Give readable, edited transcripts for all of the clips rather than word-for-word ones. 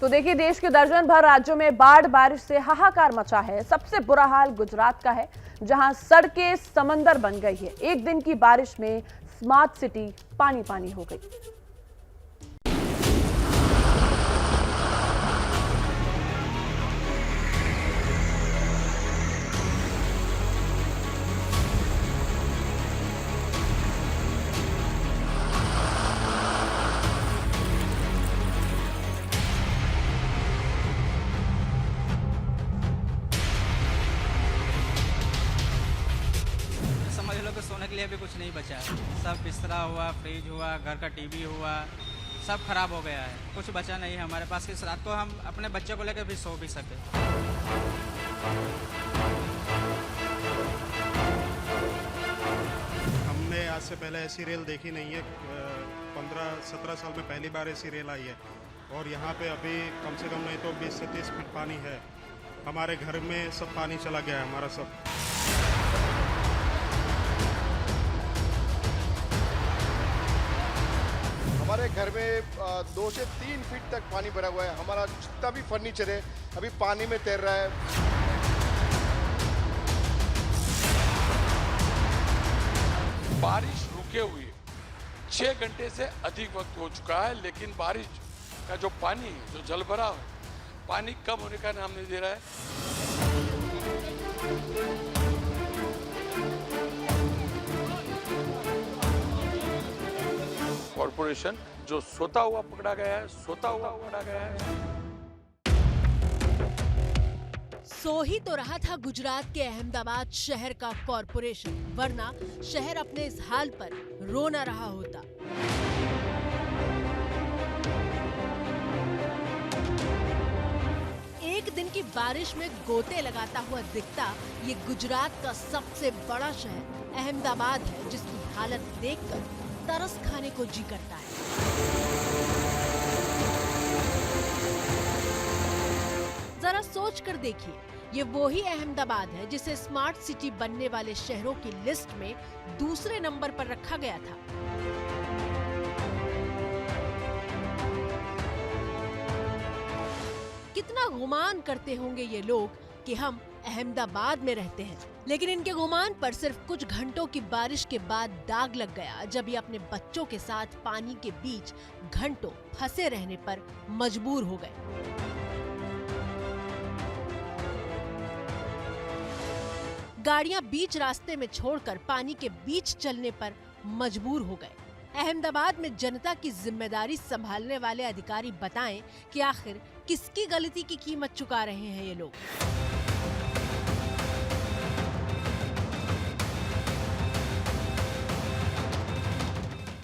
तो देखिए, देश के दर्जन भर राज्यों में बाढ़ बारिश से हाहाकार मचा है। सबसे बुरा हाल गुजरात का है, जहां सड़कें समंदर बन गई है। एक दिन की बारिश में स्मार्ट सिटी पानी पानी हो गई। समझ लो कि सोने के लिए भी कुछ नहीं बचा है। सब बिस्तरा हुआ, फ्रिज हुआ, घर का टीवी हुआ, सब खराब हो गया है। कुछ बचा नहीं है हमारे पास कि इस रात को हम अपने बच्चे को लेकर भी सो भी सके। हमने आज से पहले ऐसी रेल देखी नहीं है। 15-17 साल में पहली बार ऐसी रेल आई है और यहाँ पे अभी कम से कम नहीं तो 20 से 30 फीट पानी है। हमारे घर में सब पानी चला गया है, हमारा सब। हमारे घर में 2 से 3 फीट तक पानी भरा हुआ है। हमारा जितना भी फर्नीचर है अभी पानी में तैर रहा है। बारिश रुके हुए 6 घंटे से अधिक वक्त हो चुका है, लेकिन बारिश का जो पानी है, जो जल भरा है, पानी कम होने का नाम नहीं दे रहा है। कॉर्पोरेशन जो सोता हुआ पकड़ा गया है, सोता हुआ पकड़ा गया है। सो ही तो रहा था गुजरात के अहमदाबाद शहर का कॉर्पोरेशन, वरना शहर अपने इस हाल पर रो न रहा होता। एक दिन की बारिश में गोते लगाता हुआ दिखता ये गुजरात का सबसे बड़ा शहर अहमदाबाद है, जिसकी हालत देखकर तरस खाने को जी करता है। जरा सोच कर देखिए, ये वही अहमदाबाद है जिसे स्मार्ट सिटी बनने वाले शहरों की लिस्ट में दूसरे नंबर पर रखा गया था। कितना गुमान करते होंगे ये लोग कि हम अहमदाबाद में रहते हैं, लेकिन इनके गुमान पर सिर्फ कुछ घंटों की बारिश के बाद दाग लग गया, जब ये अपने बच्चों के साथ पानी के बीच घंटों फंसे रहने पर मजबूर हो गए। गाड़ियां बीच रास्ते में छोड़कर पानी के बीच चलने पर मजबूर हो गए। अहमदाबाद में जनता की जिम्मेदारी संभालने वाले अधिकारी बताएं कि आखिर किसकी गलती की कीमत चुका रहे हैं ये लोग।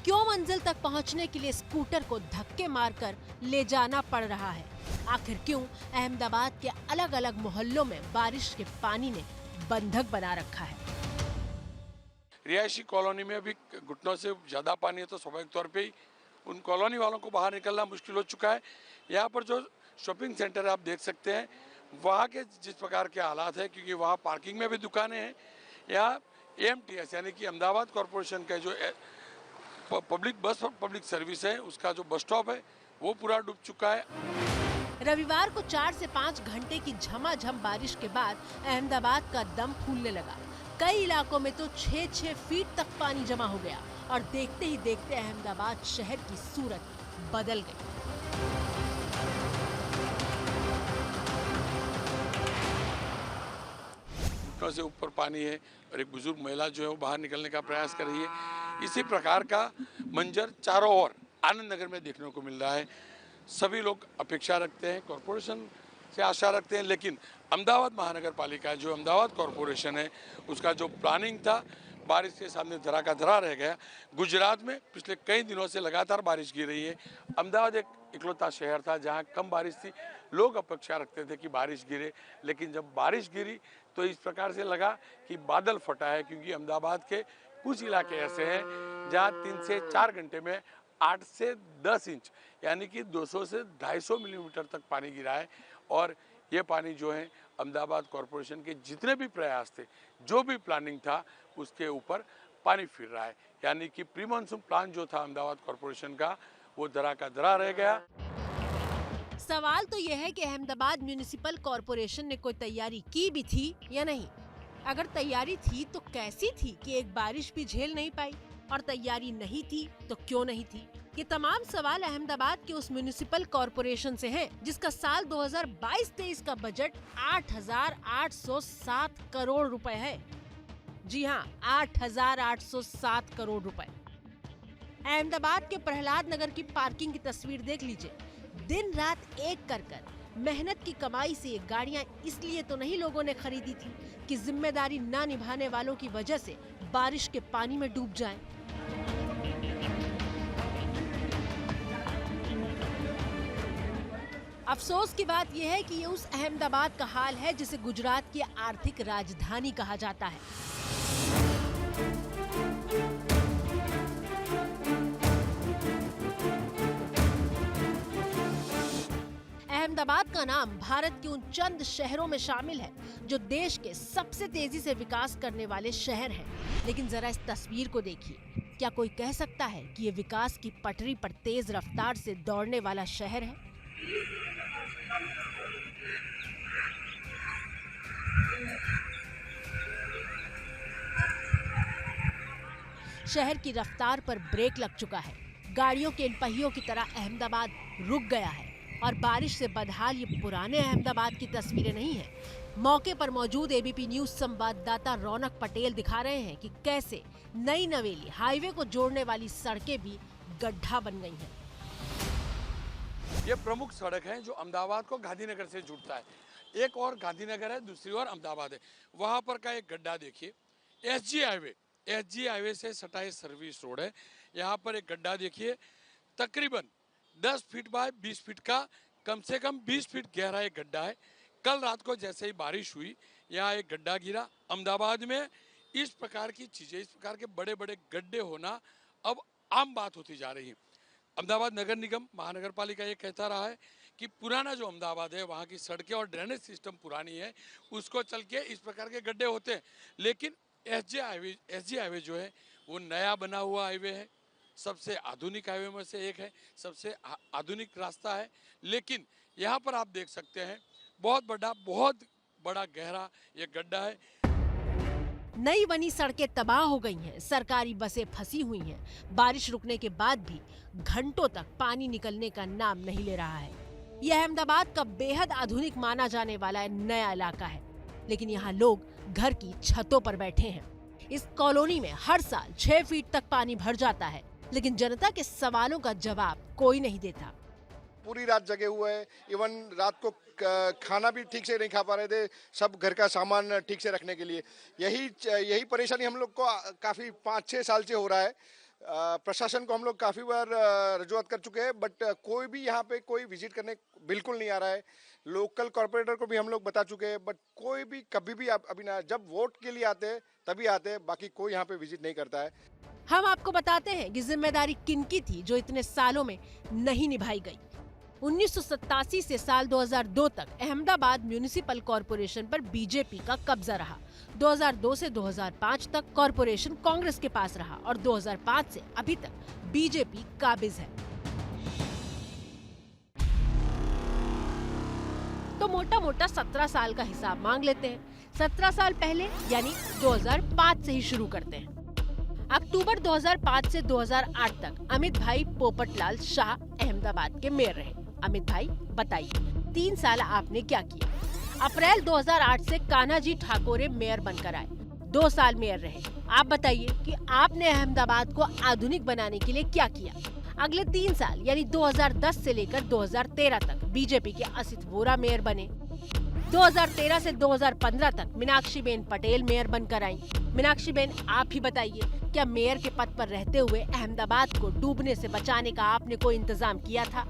क्यों मंजिल तक पहुंचने के लिए स्कूटर को धक्के मारकर ले जाना पड़ रहा है? आखिर क्यों अहमदाबाद के अलग अलग मोहल्लों में बारिश के पानी ने बंधक बना रखा है? रिहायशी कॉलोनी में अभी घुटनों से ज्यादा पानी है, तो स्वाभाविक तौर पे ही उन कॉलोनी वालों को बाहर निकलना मुश्किल हो चुका है। यहाँ पर जो शॉपिंग सेंटर आप देख सकते हैं, वहाँ के जिस प्रकार के हालात है, क्योंकि वहाँ पार्किंग में भी दुकानें हैं। यहाँ AMTS यानी कि अहमदाबाद कॉरपोरेशन का जो पब्लिक बस और पब्लिक सर्विस है, उसका जो बस स्टॉप है वो पूरा डूब चुका है। रविवार को 4 से 5 घंटे की झमाझम बारिश के बाद अहमदाबाद का दम फूलने लगा। कई इलाकों में तो 6-6 फीट तक पानी जमा हो गया और देखते ही देखते अहमदाबाद शहर की सूरत बदल गई। घुटनों से ऊपर पानी है और एक बुजुर्ग महिला जो है वो बाहर निकलने का प्रयास कर रही है। इसी प्रकार का मंजर चारों ओर आनंद नगर में देखने को मिल रहा है। सभी लोग अपेक्षा रखते हैं, कॉरपोरेशन से आशा रखते हैं, लेकिन अहमदाबाद महानगर पालिका जो अहमदाबाद कॉरपोरेशन है, उसका जो प्लानिंग था बारिश के सामने धरा का धरा रह गया। गुजरात में पिछले कई दिनों से लगातार बारिश गिर रही है। अहमदाबाद एक इकलौता शहर था जहां कम बारिश थी, लोग अपेक्षा रखते थे कि बारिश गिरे, लेकिन जब बारिश गिरी तो इस प्रकार से लगा कि बादल फटा है, क्योंकि अहमदाबाद के कुछ इलाके ऐसे हैं जहां 3 से 4 घंटे में 8 से 10 इंच यानी कि 200 से 250 मिलीमीटर तक पानी गिरा है। और ये पानी जो है अहमदाबाद कॉरपोरेशन के जितने भी प्रयास थे, जो भी प्लानिंग था, उसके ऊपर पानी फिर रहा है। यानी कि प्री मानसून प्लान जो था अहमदाबाद कॉरपोरेशन का, वो धरा का धरा रह गया। सवाल तो यह है कि अहमदाबाद म्युनिसिपल कॉरपोरेशन ने कोई तैयारी की भी थी या नहीं। अगर तैयारी थी तो कैसी थी कि एक बारिश भी झेल नहीं पाई, और तैयारी नहीं थी तो क्यों नहीं थी। ये तमाम सवाल अहमदाबाद के उस म्युनिसिपल कॉरपोरेशन से हैं, जिसका साल 2022-23 का बजट 8,807 करोड़ रुपए है। जी हाँ, 8,807 करोड़ रुपए। अहमदाबाद के प्रहलाद नगर की पार्किंग की तस्वीर देख लीजिए। दिन रात एक कर मेहनत की कमाई से ये गाड़ियां इसलिए तो नहीं लोगों ने खरीदी थी कि जिम्मेदारी ना निभाने वालों की वजह से बारिश के पानी में डूब जाएं। अफसोस की बात यह है कि ये उस अहमदाबाद का हाल है जिसे गुजरात की आर्थिक राजधानी कहा जाता है। अहमदाबाद का नाम भारत के उन चंद शहरों में शामिल है जो देश के सबसे तेजी से विकास करने वाले शहर हैं। लेकिन जरा इस तस्वीर को देखिए, क्या कोई कह सकता है कि ये विकास की पटरी पर तेज रफ्तार से दौड़ने वाला शहर है? शहर की रफ्तार पर ब्रेक लग चुका है। गाड़ियों के इन पहियों की तरह अहमदाबाद रुक गया है। और बारिश से बदहाल ये पुराने अहमदाबाद की तस्वीरें नहीं हैं। मौके पर मौजूद एबीपी न्यूज संवाददाता रौनक पटेल दिखा रहे हैं कि कैसे नई नवेली हाईवे को जोड़ने वाली सड़कें भी गड्ढा बन गई हैं। ये प्रमुख सड़क है जो अहमदाबाद को गांधीनगर से जुड़ता है। एक और गांधीनगर है, दूसरी ओर अहमदाबाद है। वहाँ पर का एक गड्ढा देखिए, एसजी हाईवे से सटा ये सर्विस रोड है। यहाँ पर एक गड्ढा देखिए, तकरीबन 10 फीट बाय 20 फीट का, कम से कम 20 फीट गहरा एक गड्ढा है। कल रात को जैसे ही बारिश हुई, यहाँ एक गड्ढा गिरा। अहमदाबाद में इस प्रकार की चीज़ें, इस प्रकार के बड़े बड़े गड्ढे होना अब आम बात होती जा रही है। अहमदाबाद नगर निगम, महानगर पालिका ये कहता रहा है कि पुराना जो अहमदाबाद है, वहाँ की सड़कें और ड्रेनेज सिस्टम पुरानी है, उसको चल के इस प्रकार के गड्ढे होते हैं। लेकिन एसजी हाईवे जो है वो नया बना हुआ हाईवे है, सबसे आधुनिक हाईवे में से एक है, सबसे आधुनिक रास्ता है। लेकिन यहाँ पर आप देख सकते हैं बहुत बड़ा गहरा ये गड्ढा है। नई बनी सड़कें तबाह हो गई हैं, सरकारी बसें फंसी हुई हैं। बारिश रुकने के बाद भी घंटों तक पानी निकलने का नाम नहीं ले रहा है। यह अहमदाबाद का बेहद आधुनिक माना जाने वाला नया इलाका है, लेकिन यहाँ लोग घर की छतों पर बैठे हैं। इस कॉलोनी में हर साल 6 फीट तक पानी भर जाता है, लेकिन जनता के सवालों का जवाब कोई नहीं देता। पूरी रात जगे हुए हैं, इवन रात को खाना भी ठीक से नहीं खा पा रहे थे, सब घर का सामान ठीक से रखने के लिए। यही परेशानी हम लोग को काफ़ी 5-6 साल से हो रहा है। प्रशासन को हम लोग काफ़ी बार रजूआत कर चुके हैं, बट कोई भी यहाँ पे कोई विजिट करने बिल्कुल नहीं आ रहा है। लोकल कॉर्पोरेटर को भी हम लोग बता चुके हैं, बट कोई भी कभी भी अभी ना, जब वोट के लिए आते हैं तभी आते हैं, बाकी कोई यहाँ पे विजिट नहीं करता है। हम आपको बताते हैं कि जिम्मेदारी किनकी थी जो इतने सालों में नहीं निभाई गई। 1987 से साल 2002 तक अहमदाबाद म्युनिसिपल कॉरपोरेशन पर बीजेपी का कब्जा रहा। 2002 से 2005 तक कॉरपोरेशन कांग्रेस के पास रहा और 2005 से अभी तक बीजेपी काबिज है। तो मोटा मोटा 17 साल का हिसाब मांग लेते हैं। 17 साल पहले यानी 2005 से ही शुरू करते हैं। अक्टूबर 2005 से 2008 तक अमित भाई पोपटलाल शाह अहमदाबाद के मेयर रहे। अमित भाई बताइए, 3 साल आपने क्या किया? अप्रैल 2008 से कान्हाजी ठाकोरे मेयर बनकर आए, 2 साल मेयर रहे। आप बताइए कि आपने अहमदाबाद को आधुनिक बनाने के लिए क्या किया? अगले 3 साल यानी 2010 से लेकर 2013 तक बीजेपी के असित वोरा मेयर बने। 2013 से 2015 तक मीनाक्षीबेन पटेल मेयर बनकर आई। मीनाक्षीबेन, आप ही बताइए, क्या मेयर के पद पर रहते हुए अहमदाबाद को डूबने से बचाने का आपने कोई इंतजाम किया था?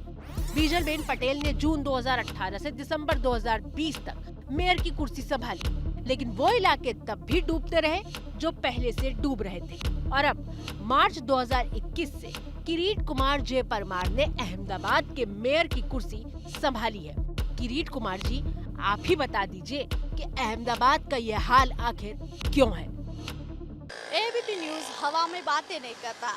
बीजलबेन पटेल ने जून 2018 से दिसंबर 2020 तक मेयर की कुर्सी संभाली, लेकिन वो इलाके तब भी डूबते रहे जो पहले से डूब रहे थे। और अब मार्च 2021 से किरीट कुमार जे परमार ने अहमदाबाद के मेयर की कुर्सी संभाली है। किरीट कुमार जी, आप ही बता दीजिए कि अहमदाबाद का यह हाल आखिर क्यों है? एबीपी न्यूज हवा में बातें नहीं करता,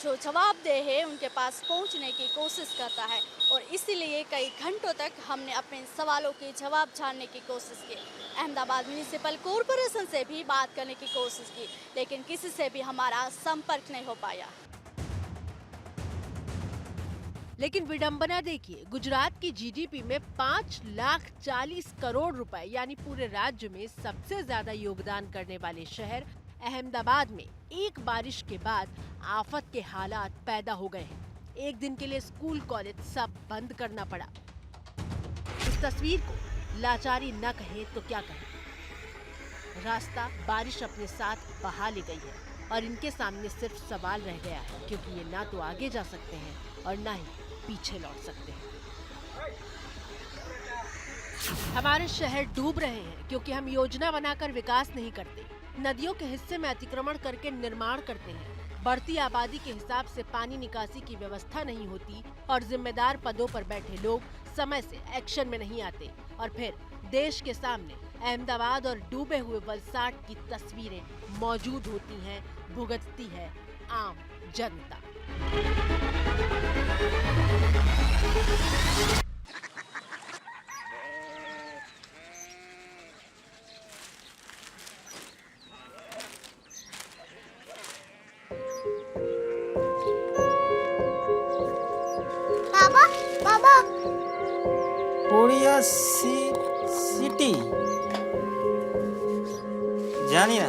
जो जवाबदेह है उनके पास पहुंचने की कोशिश करता है। और इसीलिए कई घंटों तक हमने अपने सवालों के जवाब जानने की कोशिश की। अहमदाबाद म्यूनिसिपल कॉरपोरेशन से भी बात करने की कोशिश की, लेकिन किसी से भी हमारा संपर्क नहीं हो पाया। लेकिन विडंबना देखिए, गुजरात की जीडीपी में 5,40,00,000 करोड़ रुपए यानी पूरे राज्य में सबसे ज्यादा योगदान करने वाले शहर अहमदाबाद में एक बारिश के बाद आफत के हालात पैदा हो गए हैं। एक दिन के लिए स्कूल कॉलेज सब बंद करना पड़ा। इस तस्वीर को लाचारी न कहे तो क्या कहें। रास्ता बारिश अपने साथ बहा ले गई है और इनके सामने सिर्फ सवाल रह गया है, क्योंकि ये ना तो आगे जा सकते हैं और ना ही पीछे लौट सकते हैं। हमारे शहर डूब रहे हैं क्योंकि हम योजना बनाकर विकास नहीं करते, नदियों के हिस्से में अतिक्रमण करके निर्माण करते हैं, बढ़ती आबादी के हिसाब से पानी निकासी की व्यवस्था नहीं होती और जिम्मेदार पदों पर बैठे लोग समय से एक्शन में नहीं आते, और फिर देश के सामने अहमदाबाद और डूबे हुए वलसाड की तस्वीरें मौजूद होती हैं, भुगतती है आम जनता। बाबा बाबा कोरिया सिटी जानी ना।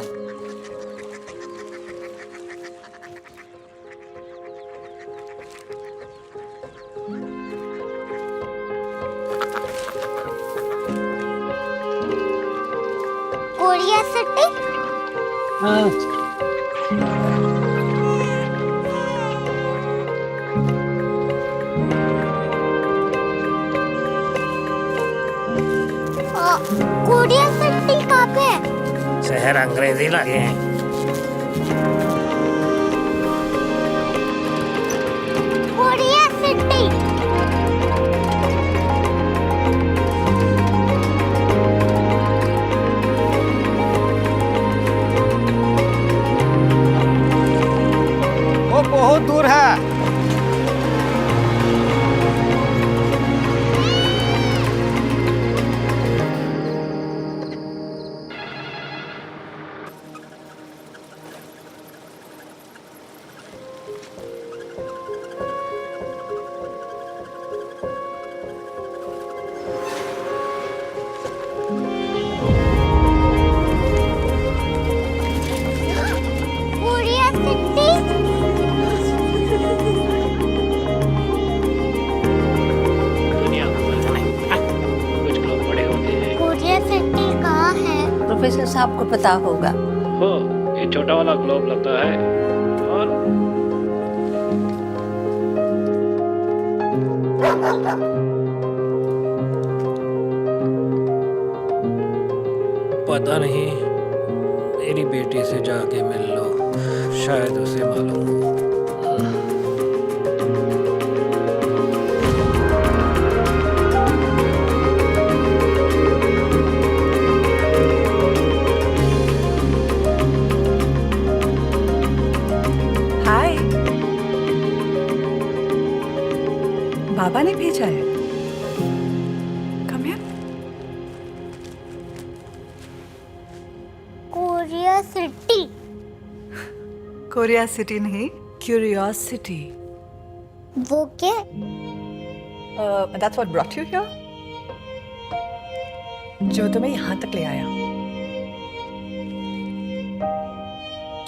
कोरिया सिटी कोरिया सिटी कहाँ पे है? शहर अंग्रेजी लगे हैं। कोरिया सिटी वो बहुत दूर है। कोरिया सिटी कुछ लोग बड़े होते हैं। कोरिया सिटी कहाँ है? प्रोफेसर साहब को पता होगा। हो, ये छोटा वाला ग्लोब लगता है और पता नहीं, मेरी बेटी से जाके मिल लो, शायद उसे मालूम हो। हाय, बाबा ने भेजा है। Come here. Korea city Korea city नहीं, क्यूरियोसिटी। वो क्या? That's what brought you here? जो तुम्हें यहाँ तक ले आया।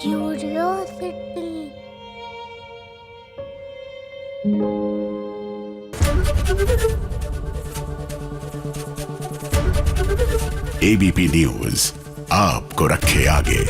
क्यूरियोसिटी एबीपी न्यूज आपको रखे आगे।